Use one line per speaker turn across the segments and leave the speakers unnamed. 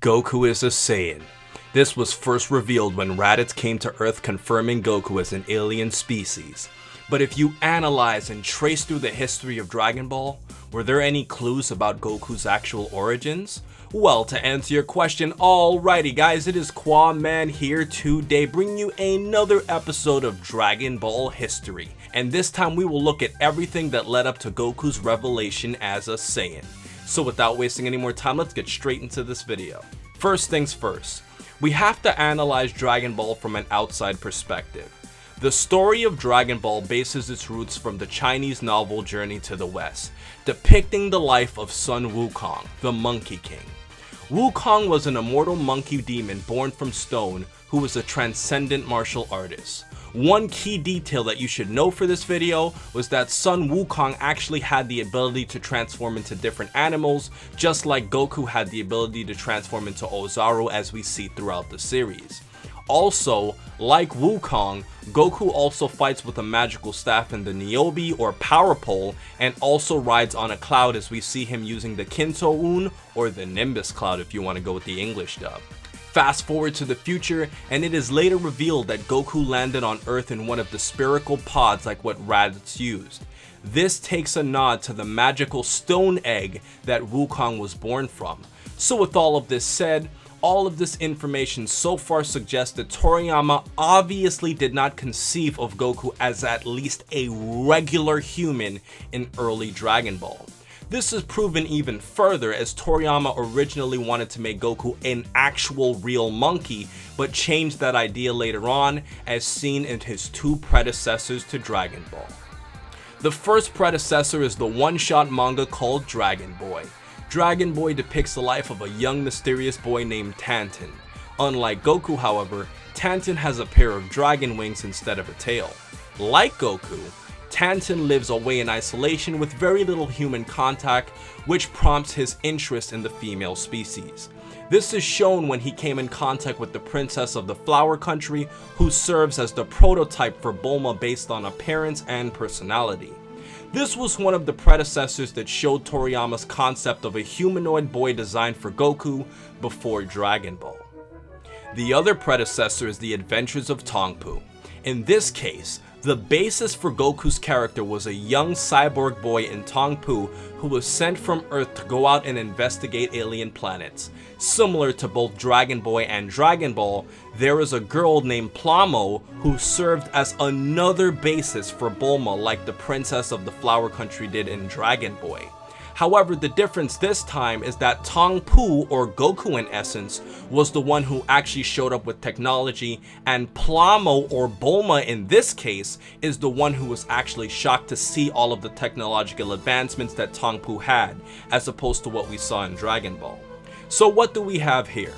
Goku is a Saiyan. This was first revealed when Raditz came to Earth confirming Goku as an alien species. But if you analyze and trace through the history of Dragon Ball, were there any clues about Goku's actual origins? Well, to answer your question, alrighty guys, it is Qaaman here today bringing you another episode of Dragon Ball history. And this time we will look at everything that led up to Goku's revelation as a Saiyan. So without wasting any more time, let's get straight into this video. First things first, we have to analyze Dragon Ball from an outside perspective. The story of Dragon Ball bases its roots from the Chinese novel Journey to the West, depicting the life of Sun Wukong, the Monkey King. Wukong was an immortal monkey demon born from stone who was a transcendent martial artist. One key detail that you should know for this video was that Sun Wukong actually had the ability to transform into different animals, just like Goku had the ability to transform into Ozaru as we see throughout the series. Also, like Wukong, Goku also fights with a magical staff in the Niobe or power pole and also rides on a cloud as we see him using the Kinto-un or the Nimbus cloud if you want to go with the English dub. Fast forward to the future, and it is later revealed that Goku landed on Earth in one of the spherical pods like what Raditz used. This takes a nod to the magical stone egg that Wukong was born from. So with all of this said, all of this information so far suggests that Toriyama obviously did not conceive of Goku as at least a regular human in early Dragon Ball. This is proven even further as Toriyama originally wanted to make Goku an actual real monkey, but changed that idea later on as seen in his two predecessors to Dragon Ball. The first predecessor is the one-shot manga called Dragon Boy. Dragon Boy depicts the life of a young mysterious boy named Tantin. Unlike Goku, however, Tantin has a pair of dragon wings instead of a tail. Like Goku, Tantin lives away in isolation with very little human contact, which prompts his interest in the female species. This is shown when he came in contact with the princess of the Flower Country, who serves as the prototype for Bulma based on appearance and personality. This was one of the predecessors that showed Toriyama's concept of a humanoid boy designed for Goku before Dragon Ball. The other predecessor is the Adventures of Tongpoo. In this case, the basis for Goku's character was a young cyborg boy in Tongpoo who was sent from Earth to go out and investigate alien planets. Similar to both Dragon Boy and Dragon Ball, there is a girl named Plamo who served as another basis for Bulma like the princess of the Flower Country did in Dragon Boy. However, the difference this time is that Tongpoo, or Goku in essence, was the one who actually showed up with technology, and Plamo, or Bulma in this case, is the one who was actually shocked to see all of the technological advancements that Tongpoo had, as opposed to what we saw in Dragon Ball. So what do we have here?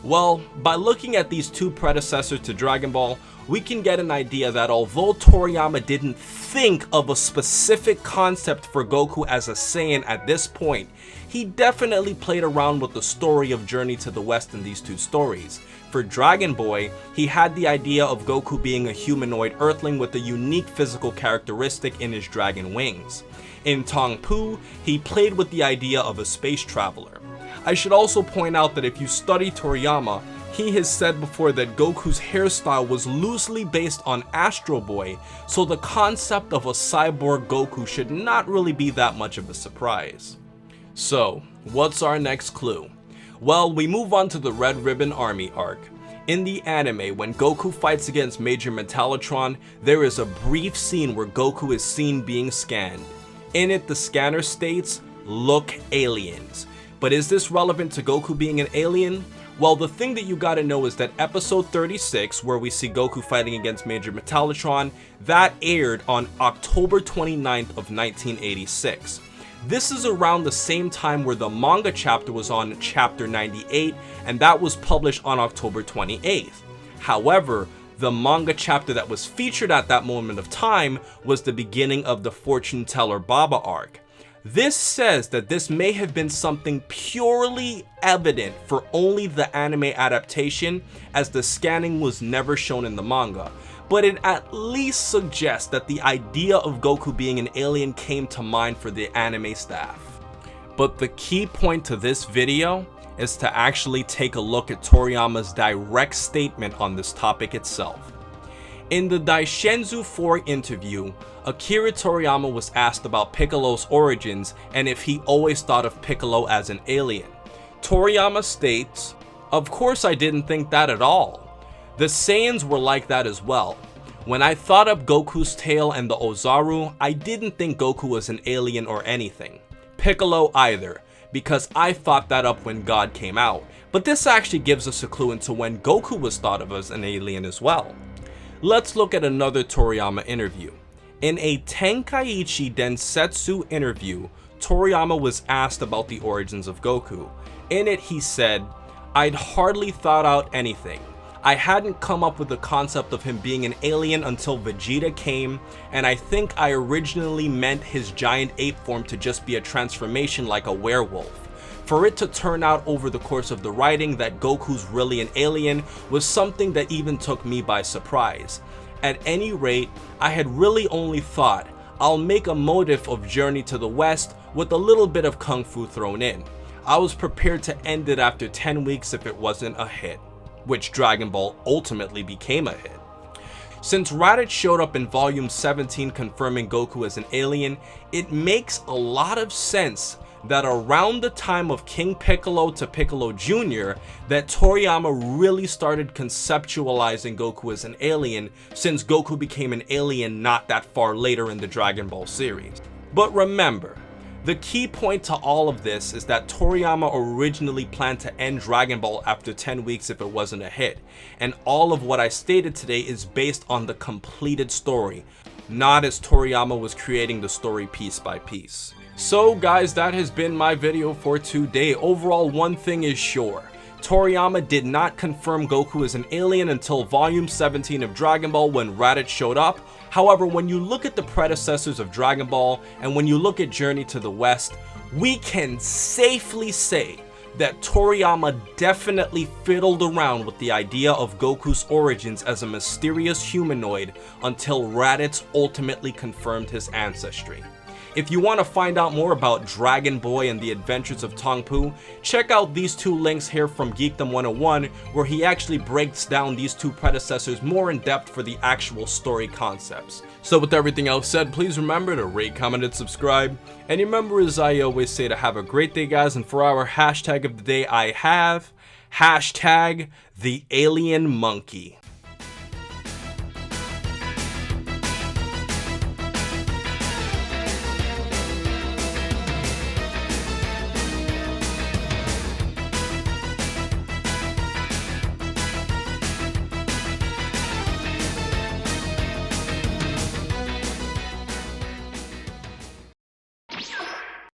Well, by looking at these two predecessors to Dragon Ball, we can get an idea that although Toriyama didn't think of a specific concept for Goku as a Saiyan at this point, he definitely played around with the story of Journey to the West in these two stories. For Dragon Boy, he had the idea of Goku being a humanoid earthling with a unique physical characteristic in his dragon wings. In Tongpoo, he played with the idea of a space traveler. I should also point out that if you study Toriyama, he has said before that Goku's hairstyle was loosely based on Astro Boy, so the concept of a cyborg Goku should not really be that much of a surprise. So, what's our next clue? Well, we move on to the Red Ribbon Army arc. In the anime, when Goku fights against Major Metallotron, there is a brief scene where Goku is seen being scanned. In it, the scanner states, "Look, aliens." But is this relevant to Goku being an alien? Well, the thing that you gotta know is that episode 36, where we see Goku fighting against Major Metallotron, that aired on October 29th of 1986. This is around the same time where the manga chapter was on chapter 98, and that was published on October 28th. However, the manga chapter that was featured at that moment of time was the beginning of the Fortune Teller Baba arc. This says that this may have been something purely evident for only the anime adaptation, as the scanning was never shown in the manga, but it at least suggests that the idea of Goku being an alien came to mind for the anime staff. But the key point to this video is to actually take a look at Toriyama's direct statement on this topic itself. In the Daishenzu 4 interview, Akira Toriyama was asked about Piccolo's origins and if he always thought of Piccolo as an alien. Toriyama states, "Of course I didn't think that at all. The Saiyans were like that as well. When I thought up Goku's tail and the Ozaru, I didn't think Goku was an alien or anything. Piccolo either, because I thought that up when God came out. But this actually gives us a clue into when Goku was thought of as an alien as well." Let's look at another Toriyama interview. In a Tenkaichi Densetsu interview, Toriyama was asked about the origins of Goku. In it, he said, "I'd hardly thought out anything. I hadn't come up with the concept of him being an alien until Vegeta came, and I think I originally meant his giant ape form to just be a transformation like a werewolf. For it to turn out over the course of the writing that Goku's really an alien was something that even took me by surprise. At any rate, I had really only thought, I'll make a motif of Journey to the West with a little bit of Kung Fu thrown in. I was prepared to end it after 10 weeks if it wasn't a hit," which Dragon Ball ultimately became a hit. Since Raditz showed up in volume 17 confirming Goku as an alien, it makes a lot of sense that around the time of King Piccolo to Piccolo Jr., that Toriyama really started conceptualizing Goku as an alien, since Goku became an alien not that far later in the Dragon Ball series. But remember, the key point to all of this is that Toriyama originally planned to end Dragon Ball after 10 weeks if it wasn't a hit, and all of what I stated today is based on the completed story, not as Toriyama was creating the story piece by piece. So guys, that has been my video for today. Overall, one thing is sure. Toriyama did not confirm Goku as an alien until volume 17 of Dragon Ball when Raditz showed up. However, when you look at the predecessors of Dragon Ball and when you look at Journey to the West, we can safely say that Toriyama definitely fiddled around with the idea of Goku's origins as a mysterious humanoid until Raditz ultimately confirmed his ancestry. If you want to find out more about Dragon Boy and the adventures of Tongpoo, check out these two links here from Geekdom 101, where he actually breaks down these two predecessors more in depth for the actual story concepts. So with everything else said, please remember to rate, comment, and subscribe. And remember, as I always say, to have a great day, guys. And for our hashtag of the day, I have hashtag the alien monkey.